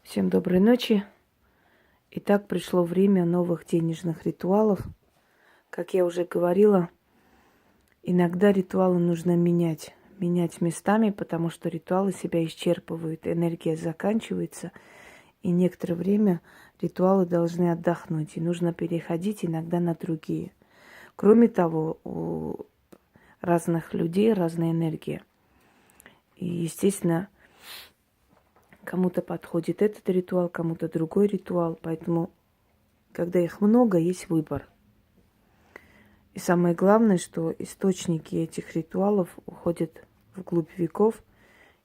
Всем доброй ночи. Итак, пришло время новых денежных ритуалов. Как я уже говорила, иногда ритуалы нужно менять. Менять местами, потому что ритуалы себя исчерпывают, энергия заканчивается, и некоторое время ритуалы должны отдохнуть, и нужно переходить иногда на другие. Кроме того, у разных людей разная энергия. И, естественно, кому-то подходит этот ритуал, кому-то другой ритуал. Поэтому, когда их много, есть выбор. И самое главное, что источники этих ритуалов уходят вглубь веков.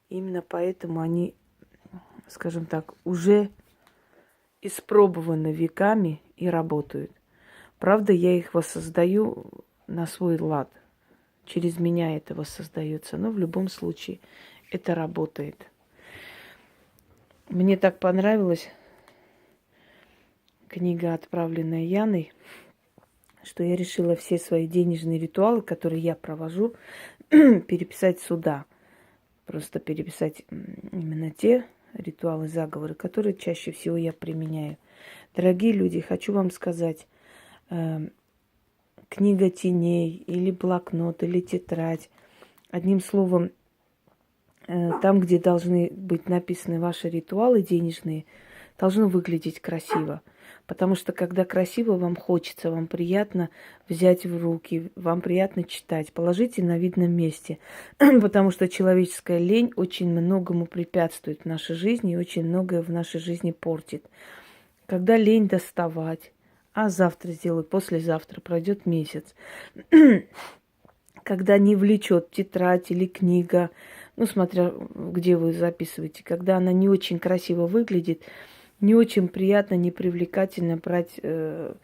Именно поэтому они, скажем так, уже испробованы веками и работают. Правда, я их воссоздаю на свой лад. Через меня это воссоздается. Но в любом случае это работает. Мне так понравилась книга, отправленная Яной, что я решила все свои денежные ритуалы, которые я провожу, переписать сюда. Просто переписать именно те ритуалы, заговоры, которые чаще всего я применяю. Дорогие люди, хочу вам сказать, книга теней или блокнот, или тетрадь, одним словом, там, где должны быть написаны ваши ритуалы денежные, должно выглядеть красиво. Потому что когда красиво, вам хочется, вам приятно взять в руки, вам приятно читать. Положите на видном месте. Потому что человеческая лень очень многому препятствует в нашей жизни и очень многое в нашей жизни портит. Когда лень доставать, а завтра сделаю, послезавтра, пройдет месяц. Когда не влечет тетрадь или книга, ну, смотря где вы записываете, когда она не очень красиво выглядит, не очень приятно, не привлекательно брать в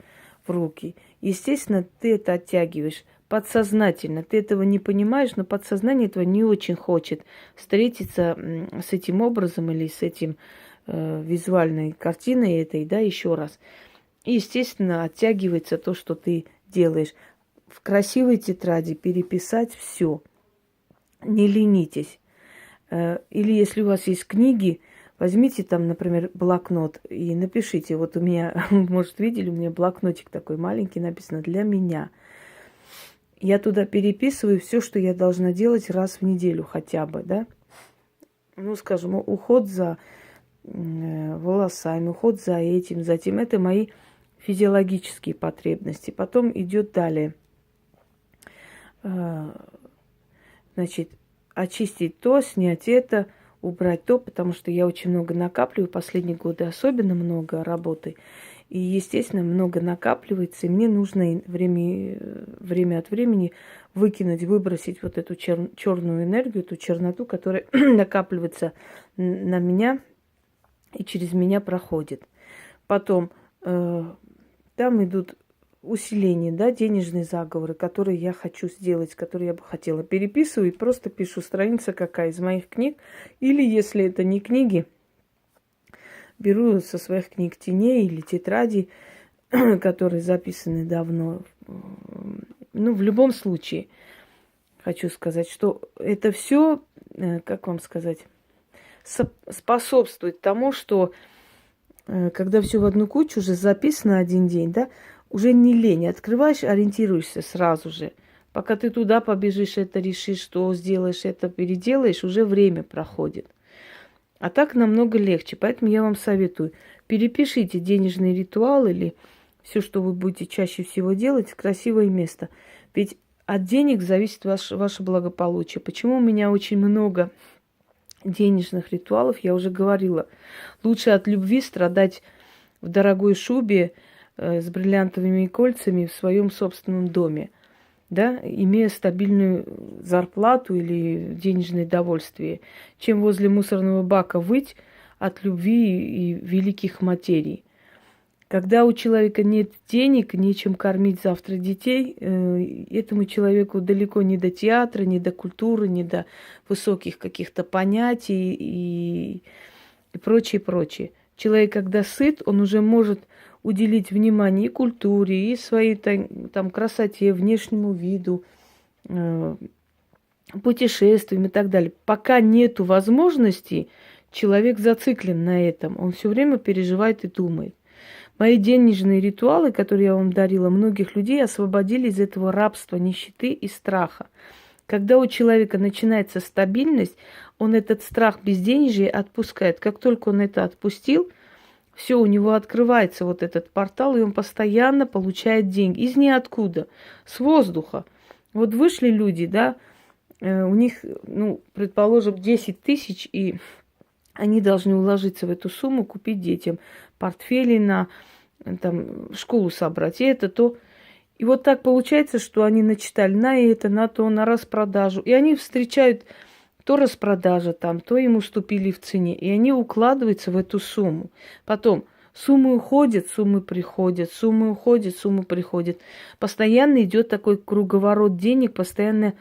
руки. Естественно, ты это оттягиваешь подсознательно. Ты этого не понимаешь, но подсознание этого не очень хочет встретиться с этим образом или с этим визуальной картиной этой, да, еще раз. И, естественно, оттягивается то, что ты делаешь. В красивой тетради переписать все. Не ленитесь. Или если у вас есть книги, возьмите там, например, блокнот и напишите. Вот у меня, может, видели, у меня блокнотик такой маленький, написано «Для меня». Я туда переписываю все, что я должна делать раз в неделю хотя бы, да. Ну, скажем, уход за волосами, уход за этим, за тем. Это мои физиологические потребности. Потом идет далее. Значит, очистить то, снять это, убрать то, потому что я очень много накапливаю, последние годы особенно много работы. И, естественно, много накапливается, и мне нужно время от времени выкинуть, выбросить вот эту черную энергию, эту черноту, которая накапливается на меня и через меня проходит. Потом там идут усиление, да, денежные заговоры, которые я хочу сделать, которые я бы хотела. Переписываю и просто пишу страница какая из моих книг. Или, если это не книги, беру со своих книг теней или тетради, которые записаны давно. Ну, в любом случае, хочу сказать, что это все, как вам сказать, способствует тому, что когда все в одну кучу уже записано один день, да, уже не лень. Открываешь, ориентируешься сразу же. Пока ты туда побежишь, это решишь, что сделаешь, это переделаешь, уже время проходит. А так намного легче. Поэтому я вам советую, перепишите денежный ритуал или все, что вы будете чаще всего делать, в красивое место. Ведь от денег зависит ваше благополучие. Почему у меня очень много денежных ритуалов, я уже говорила. Лучше от любви страдать в дорогой шубе с бриллиантовыми кольцами в своем собственном доме, да, имея стабильную зарплату или денежное довольствие, чем возле мусорного бака выть от любви и великих материй. Когда у человека нет денег, нечем кормить завтра детей, этому человеку далеко не до театра, не до культуры, не до высоких каких-то понятий и прочее, прочее. Человек, когда сыт, он уже может уделить внимание и культуре, и своей там красоте, внешнему виду, путешествиям и так далее. Пока нету возможности, человек зациклен на этом. Он все время переживает и думает. Мои денежные ритуалы, которые я вам дарила, многих людей освободили из этого рабства, нищеты и страха. Когда у человека начинается стабильность, он этот страх безденежья отпускает. Как только он это отпустил, все, у него открывается вот этот портал, и он постоянно получает деньги. Из ниоткуда, с воздуха. Вот вышли люди, да, у них, ну, предположим, 10 тысяч, и они должны уложиться в эту сумму, купить детям портфели на там, школу собрать, и это то. И вот так получается, что они начитали на это, на то, на распродажу. И они встречают то распродажа там, то им уступили в цене. И они укладываются в эту сумму. Потом суммы уходят, суммы приходят, суммы уходят, суммы приходят. Постоянно идет такой круговорот денег, постоянно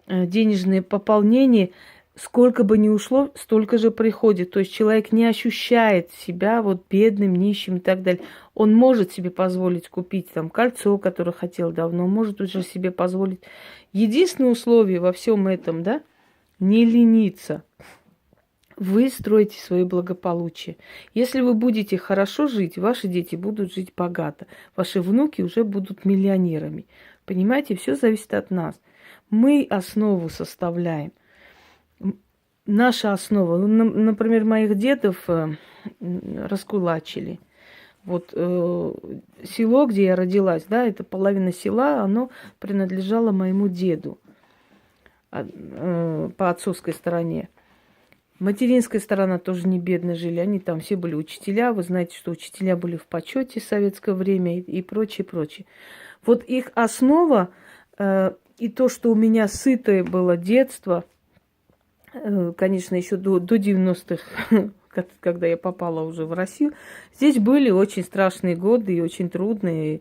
денежное пополнение. Сколько бы ни ушло, столько же приходит. То есть человек не ощущает себя вот бедным, нищим и так далее. Он может себе позволить купить там кольцо, которое хотел давно, может уже себе позволить. Единственное условие во всем этом, да, не лениться. Вы строите свое благополучие. Если вы будете хорошо жить, ваши дети будут жить богато. Ваши внуки уже будут миллионерами. Понимаете, все зависит от нас. Мы основу составляем. Наша основа, например, моих дедов раскулачили. Вот село, где я родилась, да, это половина села, оно принадлежало моему деду по отцовской стороне. Материнская сторона тоже не бедно жили, они там все были учителя, вы знаете, что учителя были в почете в советское время и прочее, прочее. Вот их основа и то, что у меня сытое было детство, конечно, еще до 90-х, когда я попала уже в Россию, здесь были очень страшные годы и очень трудные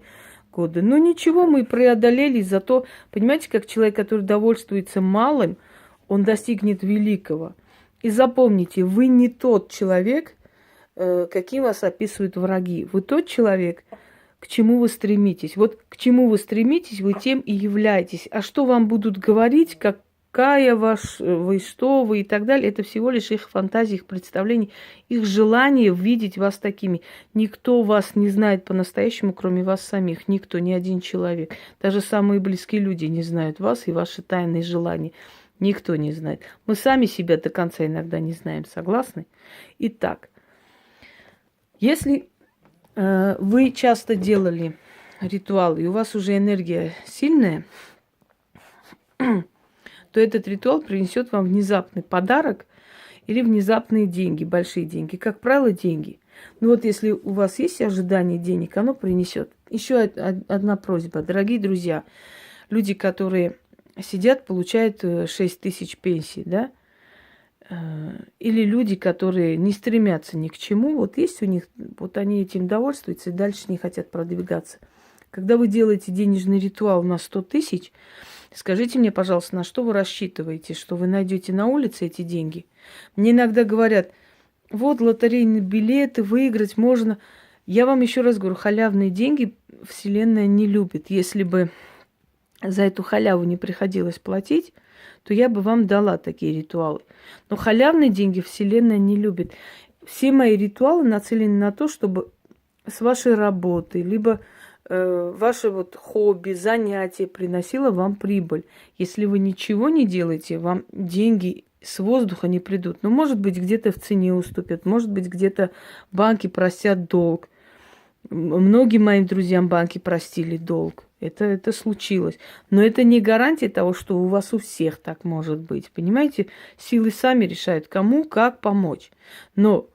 годы. Но ничего, мы преодолели, зато, понимаете, как человек, который довольствуется малым, он достигнет великого. И запомните, вы не тот человек, каким вас описывают враги. Вы тот человек, к чему вы стремитесь. Вот к чему вы стремитесь, вы тем и являетесь. А что вам будут говорить, какая вы, что вы и так далее, это всего лишь их фантазии, их представления, их желание видеть вас такими. Никто вас не знает по-настоящему, кроме вас самих. Никто, ни один человек. Даже самые близкие люди не знают вас и ваши тайные желания. Никто не знает. Мы сами себя до конца иногда не знаем. Согласны? Итак, если вы часто делали ритуалы, и у вас уже энергия сильная, то этот ритуал принесет вам внезапный подарок или внезапные деньги, большие деньги. Как правило, деньги. Но вот если у вас есть ожидание денег, оно принесет. Еще одна просьба. Дорогие друзья, люди, которые сидят, получают 6 тысяч пенсий, да? Или люди, которые не стремятся ни к чему, вот есть у них, вот они этим довольствуются и дальше не хотят продвигаться. Когда вы делаете денежный ритуал на 100 тысяч, скажите мне, пожалуйста, на что вы рассчитываете, что вы найдете на улице эти деньги? Мне иногда говорят, вот лотерейные билеты выиграть можно. Я вам еще раз говорю, халявные деньги Вселенная не любит. Если бы за эту халяву не приходилось платить, то я бы вам дала такие ритуалы. Но халявные деньги Вселенная не любит. Все мои ритуалы нацелены на то, чтобы с вашей работы, либо ваше вот хобби, занятие приносило вам прибыль. Если вы ничего не делаете, вам деньги с воздуха не придут. Но, может быть, где-то в цене уступят, может быть, где-то банки простят долг. Многим моим друзьям банки простили долг. Это случилось. Но это не гарантия того, что у вас у всех так может быть. Понимаете, силы сами решают, кому как помочь. Но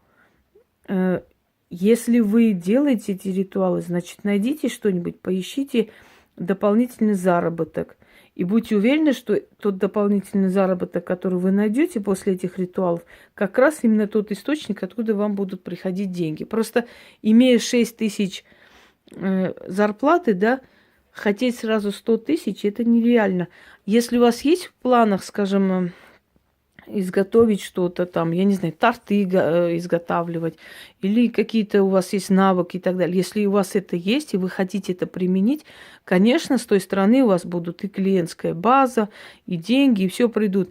если вы делаете эти ритуалы, значит, найдите что-нибудь, поищите дополнительный заработок. И будьте уверены, что тот дополнительный заработок, который вы найдете после этих ритуалов, как раз именно тот источник, откуда вам будут приходить деньги. Просто имея 6 тысяч зарплаты, да, хотеть сразу 100 тысяч, это нереально. Если у вас есть в планах, скажем, изготовить что-то там, я не знаю, торты изготавливать, или какие-то у вас есть навыки и так далее. Если у вас это есть, и вы хотите это применить, конечно, с той стороны у вас будут и клиентская база, и деньги, и все придут.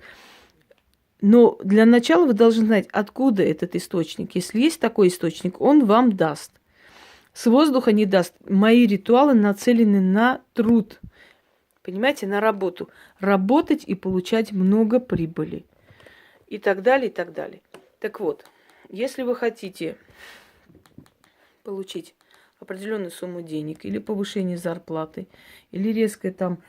Но для начала вы должны знать, откуда этот источник. Если есть такой источник, он вам даст. С воздуха не даст. Мои ритуалы нацелены на труд. Понимаете, на работу. Работать и получать много прибыли. И так далее, и так далее. Так вот, если вы хотите получить определенную сумму денег или повышение зарплаты, или резкое там